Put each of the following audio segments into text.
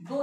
2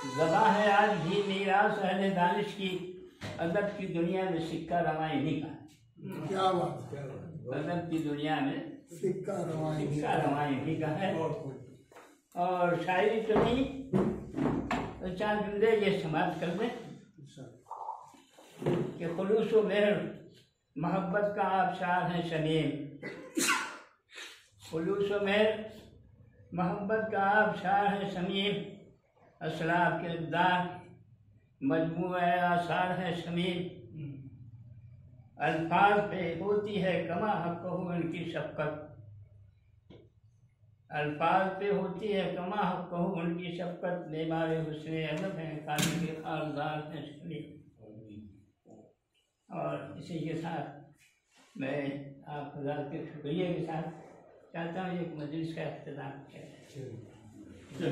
ज़बां है आज भी मीरास अहले दानिश की, अदब की दुनिया में सिक्का रवां इन्हीं का है। क्या बात है, अदब की दुनिया में सिक्का रवाई सिक्का रवां इन्हीं का है। और शायरी तो नहीं, तो चार जुमले ये समाप्त कर दें कि खुलूस व मेहर मोहब्बत का आबशार है शमीम। खुलूस व मेहर मोहब्बत का आबशार है शमीम, असलाफ के दार मजमूआ आसार है शमीम। अल्फाज पे होती है कमा हक़्क़हू उनकी शफ़क़त, अल्फाज पे होती है कमा हक़्क़हू उनकी शफ़क़त। मेमारे हुस्ने अदब हैं काली के खारदार हैं शमीम। और इसी के साथ मैं आप हज़रात के शुक्रिया के साथ चाहता हूँ एक मजलिस का इख्तिताम किया जाए।